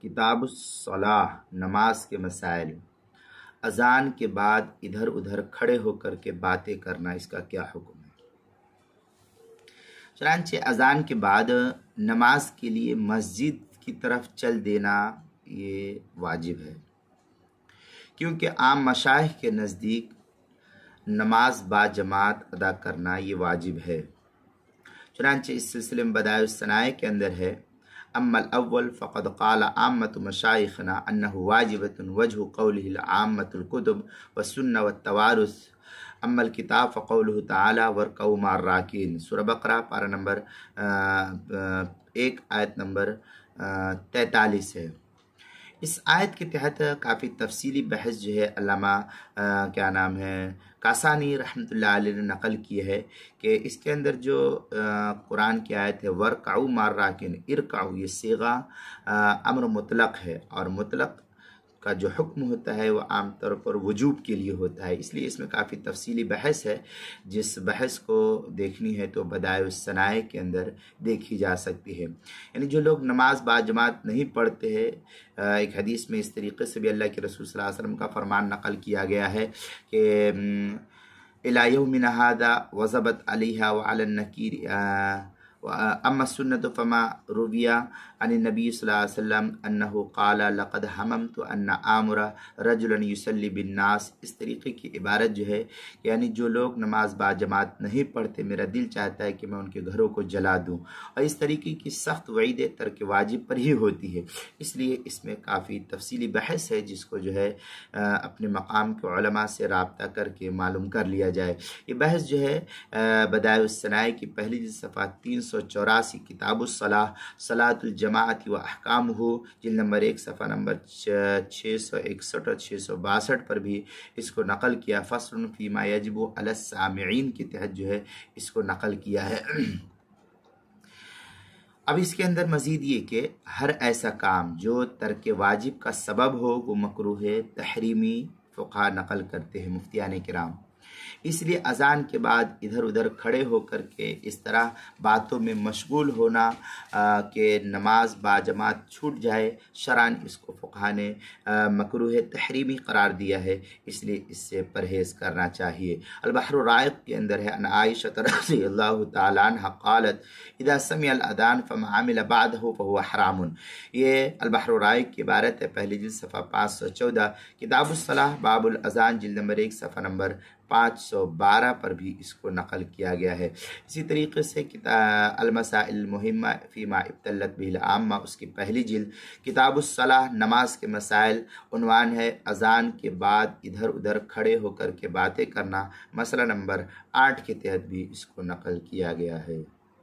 کتاب الصلاح نماز کے مسائل۔ اذان کے بعد ادھر ادھر کھڑے ہو کر کے باتیں کرنا، اس کا کیا حکم ہے؟ چنانچہ اذان کے بعد نماز کے لیے مسجد کی طرف چل دینا یہ واجب ہے، کیونکہ عام مشائخ کے نزدیک نماز با جماعت ادا کرنا یہ واجب ہے۔ چنانچہ اس سلسلے میں بدائع الصنائع کے اندر ہے، اما الاول فقد قال عامة مشائخنا انه واجبۃ وجہ قولہ العامة الکتب والسنة والتوارث، اما الکتاب فقولہ تعالی وارکعوا مع الراکعین، سورہ بقرہ پارہ نمبر 1 آیت نمبر 43 ہے۔ اس آیت کے تحت کافی تفصیلی بحث جو ہے علامہ کاسانی رحمۃ اللہ علیہ نے نقل کی ہے کہ اس کے اندر جو قرآن کی آیت ہے وَارْكَعُوا مَعَ الرَّاكِعِينَ، ارکعوا یہ صیغہ امر مطلق ہے، اور مطلق کا جو حکم ہوتا ہے وہ عام طور پر وجوب کے لیے ہوتا ہے، اس لیے اس میں کافی تفصیلی بحث ہے۔ جس بحث کو دیکھنی ہے تو بدائع الصنائع کے اندر دیکھی جا سکتی ہے۔ یعنی جو لوگ نماز با جماعت نہیں پڑھتے ہیں، ایک حدیث میں اس طریقے سے بھی اللہ کے رسول صلی اللہ علیہ وسلم کا فرمان نقل کیا گیا ہے کہ الی یومنا ھذا وجبت علیہا وعلی النکیر اما السنة فما روی عن النبی صلی اللہ علیہ وسلم انہ قال لقد حممت ان آمر رجلا یصلی بالناس، اس طریقے کی عبارت جو ہے یعنی جو لوگ نماز با جماعت نہیں پڑھتے میرا دل چاہتا ہے کہ میں ان کے گھروں کو جلا دوں، اور اس طریقے کی سخت وعید ترک واجب پر ہی ہوتی ہے۔ اس لیے اس میں کافی تفصیلی بحث ہے جس کو جو ہے اپنے مقام کے علماء سے رابطہ کر کے معلوم کر لیا جائے۔ یہ بحث جو ہے بدائع الصنائع کی پہلی جلد صفحہ 384 کتاب الصلاح صلاۃ الجماعت و احکامہ، جلد نمبر 1 صفحہ نمبر 661 اور 662 پر بھی اس کو نقل کیا۔ فصل فیما یجب علی السامعین کے تحت جو ہے اس کو نقل کیا ہے۔ اب اس کے اندر مزید یہ کہ ہر ایسا کام جو ترک واجب کا سبب ہو وہ مکروہ تحریمی فقہا نقل کرتے ہیں مفتیان کرام۔ اس لیے اذان کے بعد ادھر ادھر کھڑے ہو کر کے اس طرح باتوں میں مشغول ہونا کہ نماز با جماعت چھوٹ جائے، شرعاً اس کو فقہا نے مکروہ تحریمی قرار دیا ہے، اس لیے اس سے پرہیز کرنا چاہیے۔ البحر الرائق کے اندر ہے ان عائشہ رضی اللہ تعالی عنہ قالت اذا سمع الاذان فما عمل بعده فهو حرام، یہ البحر الرائق کی عبارت ہے، پہلی جلد صفحہ 514 کتاب الصلاح باب الاذان جلد نمبر 1 صفحہ نمبر 512 پر بھی اس کو نقل کیا گیا ہے۔ اسی طریقے سے المسائل المہمہ فیما ابتلت بہ العامہ، اس کی پہلی جلد کتاب الصلاح نماز کے مسائل، عنوان ہے اذان کے بعد ادھر ادھر کھڑے ہو کر کے باتیں کرنا، مسئلہ نمبر 8 کے تحت بھی اس کو نقل کیا گیا ہے۔